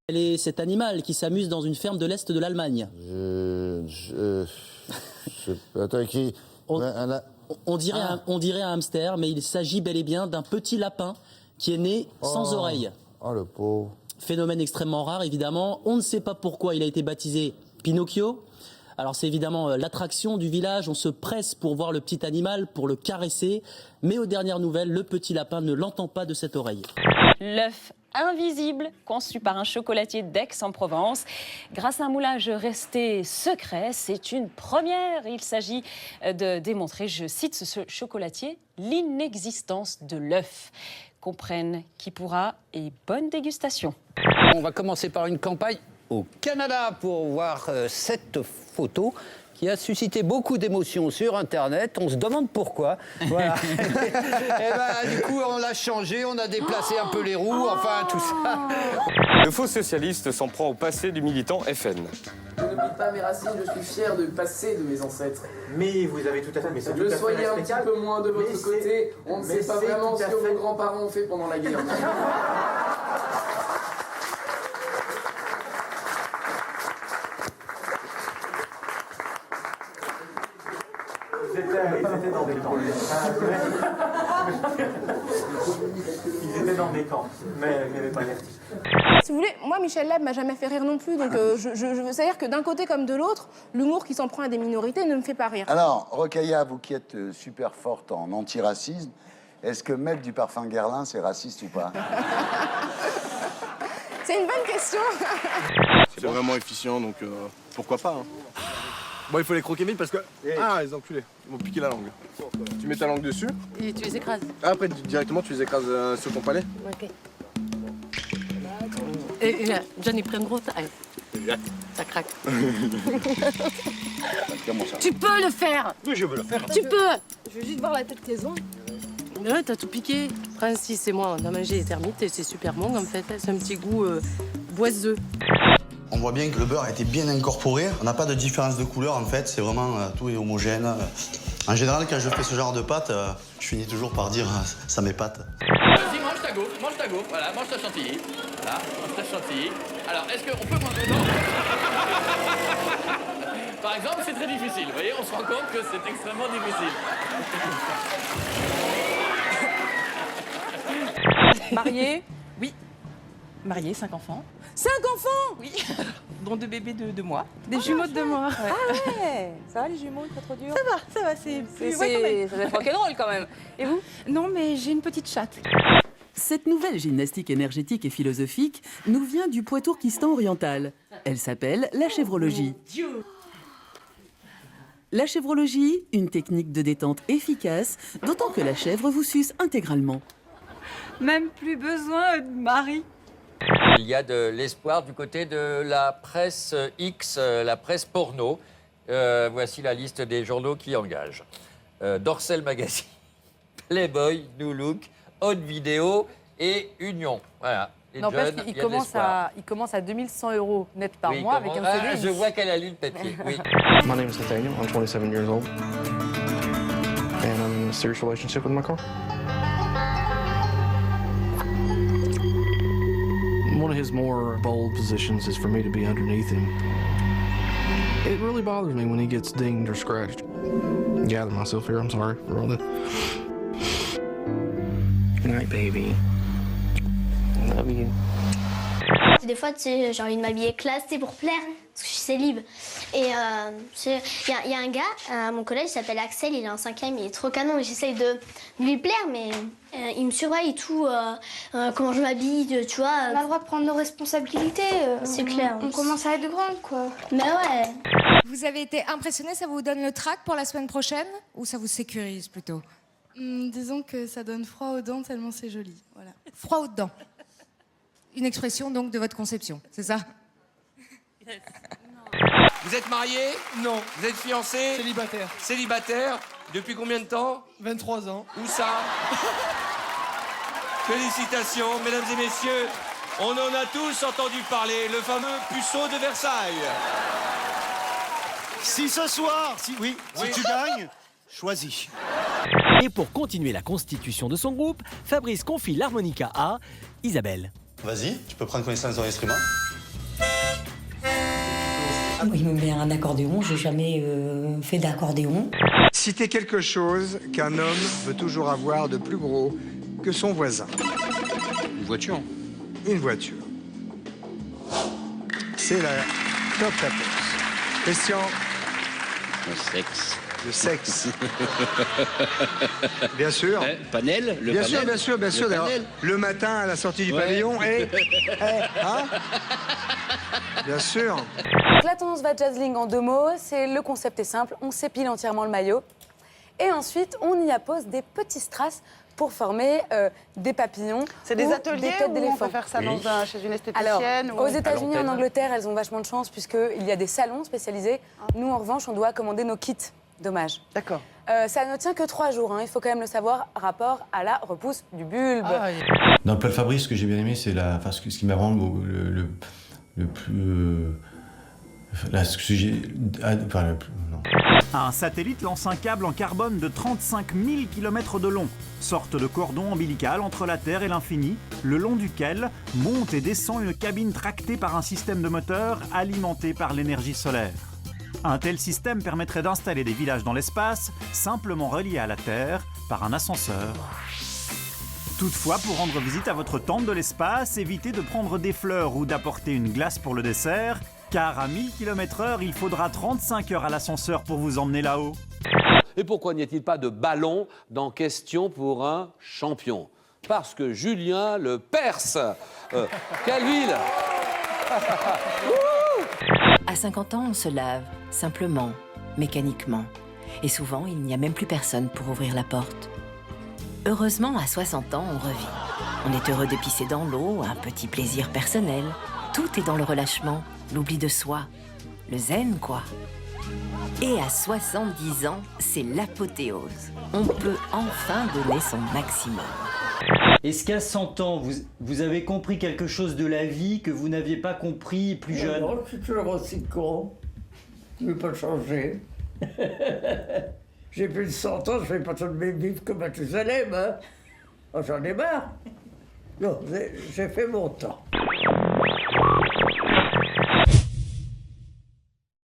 Quel est cet animal qui s'amuse dans une ferme de l'Est de l'Allemagne? Attends, qui... On dirait un hamster, mais il s'agit bel et bien d'un petit lapin qui est né sans oreille. Oh, le pauvre. Phénomène extrêmement rare, évidemment. On ne sait pas pourquoi il a été baptisé Pinocchio. Alors c'est évidemment l'attraction du village. On se presse pour voir le petit animal, pour le caresser. Mais aux dernières nouvelles, le petit lapin ne l'entend pas de cette oreille. L'œuf invisible, conçu par un chocolatier d'Aix-en-Provence. Grâce à un moulage resté secret, c'est une première. Il s'agit de démontrer, je cite ce chocolatier, l'inexistence de l'œuf. Comprenne qui pourra et bonne dégustation. On va commencer par une campagne au Canada pour voir cette photo qui a suscité beaucoup d'émotions sur Internet. On se demande pourquoi. Voilà. Et ben, du coup, on l'a changé, on a déplacé un peu les roues, enfin tout ça. Le faux socialiste s'en prend au passé du militant FN. Je n'oublie pas mes racines, je suis fier du passé de mes ancêtres. Mais vous avez tout à fait... Mais c'est que soyez un petit peu moins de votre côté, on ne sait pas vraiment ce que vos grands-parents ont fait pendant la guerre. Ils étaient dans des camps. Ils étaient dans des camps, mais il n'y avait pas d'artiste. Si vous voulez, moi, Michel Leb m'a jamais fait rire non plus. Donc, c'est-à-dire que d'un côté comme de l'autre, l'humour qui s'en prend à des minorités ne me fait pas rire. Alors, Rokhaya, vous qui êtes super forte en antiracisme, est-ce que mettre du parfum Guerlain, c'est raciste ou pas? C'est une bonne question. C'est vraiment efficient, donc pourquoi pas, hein. Bon, il faut les croquer vite parce que... Ah, les enculés, ils m'ont piqué la langue. Tu mets ta langue dessus. Et tu les écrases. Après, directement, tu les écrases sur ton palais. Ok. Et là, John, il prend gros. Allez. Ça craque. Tu peux le faire. Oui, je veux le faire. Tu peux. Je veux juste voir la tête qu'ils ont. Ouais, t'as tout piqué. Francis et moi, on a mangé les termites et c'est super bon en fait. C'est un petit goût boiseux. On voit bien que le beurre a été bien incorporé. On n'a pas de différence de couleur en fait, c'est vraiment tout est homogène. En général, quand je fais ce genre de pâte, je finis toujours par dire ça m'épate. Vas-y, mange ta gaufre, voilà, mange ta chantilly. Voilà, mange ta chantilly. Alors, est-ce qu'on peut manger? Non. Par exemple, c'est très difficile. Vous voyez, on se rend compte que c'est extrêmement difficile. Mariée? Oui. Mariée, 5 enfants. 5 enfants? Oui. Dont 2 bébés de 2 mois. Des jumeaux de 2 mois. Ouais. Ah ouais. Ça va les jumeaux, pas trop dur? Ça va, c'est... Ça doit être rock'n'roll quand même. Et vous? Non, mais j'ai une petite chatte. Cette nouvelle gymnastique énergétique et philosophique nous vient du Poitou-Kirghizistan oriental. Elle s'appelle la chèvrologie. La chèvrologie, une technique de détente efficace, d'autant que la chèvre vous suce intégralement. Même plus besoin de mari. Il y a de l'espoir du côté de la presse X, la presse porno. Voici la liste des journaux qui engagent. Dorsel Magazine, Playboy, New Look, Haute Vidéo et Union. Voilà. N'empêche qu'il commence à 2100 € net par mois avec un CDI. Je vois qu'elle a lu le papier. Oui. My name is Nathaniel. I'm 27 years old. And I'm in a serious relationship with my car. One of his more bold positions is for me to be underneath him. It really bothers me when he gets dinged or scratched. Gather myself here, I'm sorry for all that. Good night, baby. Love you. Des fois, tu sais, j'ai envie de m'habiller classe, tu sais, pour plaire, parce que je suis célib. Et il y a un gars à mon collège, il s'appelle Axel, il est en 5e, il est trop canon, et j'essaye de lui plaire, mais il me surveille et tout, comment je m'habille, tu vois. On a le droit de prendre nos responsabilités. C'est clair. On commence à être grande, quoi. Mais ouais. Vous avez été impressionné, ça vous donne le trac pour la semaine prochaine ou ça vous sécurise plutôt? Disons que ça donne froid aux dents tellement c'est joli. Voilà. Froid aux dents. Une expression donc de votre conception, c'est ça? Vous êtes marié? Non. Vous êtes fiancé? Célibataire. Célibataire? Depuis combien de temps? 23 ans. Où ça? Félicitations, mesdames et messieurs. On en a tous entendu parler, le fameux puceau de Versailles. Si ce soir, si tu gagnes, choisis. Et pour continuer la constitution de son groupe, Fabrice confie l'harmonica à Isabelle. Vas-y, tu peux prendre connaissance de l'instrument. Il me met un accordéon, j'ai jamais fait d'accordéon. Citez quelque chose qu'un homme veut toujours avoir de plus gros que son voisin. Une voiture. Une voiture. C'est la top réponse. Christian. Le sexe. Le sexe. Bien sûr. Panel, le bien panel. sûr, bien sûr, bien sûr. D'ailleurs, le matin à la sortie du pavillon hein bien sûr. Donc la tendance va jazzling en 2 mots, c'est le concept est simple, on s'épile entièrement le maillot et ensuite on y appose des petits strass pour former des papillons. C'est des ou ateliers des têtes ou on d'éléphant. peut faire ça chez une Alors, esthéticienne aux États-Unis, en Angleterre, elles ont vachement de chance puisqu'il y a des salons spécialisés. Nous, en revanche, on doit commander nos kits. Dommage. D'accord. Ça ne tient que 3 jours, hein. Il faut quand même le savoir, rapport à la repousse du bulbe. Dans le Paul Fabrice, ce que j'ai bien aimé, c'est ce qui m'a vraiment le plus... Un satellite lance un câble en carbone de 35 000 km de long, sorte de cordon ombilical entre la Terre et l'infini, le long duquel monte et descend une cabine tractée par un système de moteur alimenté par l'énergie solaire. Un tel système permettrait d'installer des villages dans l'espace, simplement reliés à la Terre par un ascenseur. Toutefois, pour rendre visite à votre tente de l'espace, évitez de prendre des fleurs ou d'apporter une glace pour le dessert, car à 1000 km/h, il faudra 35 heures à l'ascenseur pour vous emmener là-haut. Et pourquoi n'y a-t-il pas de ballon dans Question pour un champion? Parce que Julien le perce. Quelle ville! À 50 ans, on se lave, simplement, mécaniquement. Et souvent, il n'y a même plus personne pour ouvrir la porte. Heureusement, à 60 ans, on revit. On est heureux de pisser dans l'eau, un petit plaisir personnel. Tout est dans le relâchement, l'oubli de soi. Le zen, quoi. Et à 70 ans, c'est l'apothéose. On peut enfin donner son maximum. Est-ce qu'à 100 ans, vous avez compris quelque chose de la vie que vous n'aviez pas compris plus jeune? Non, je suis toujours aussi con. Je ne vais pas changer. J'ai plus de 100 ans, je ne vais pas tout de même vivre comme un Mathusalem, hein. Oh, j'en ai marre. Non, j'ai fait mon temps.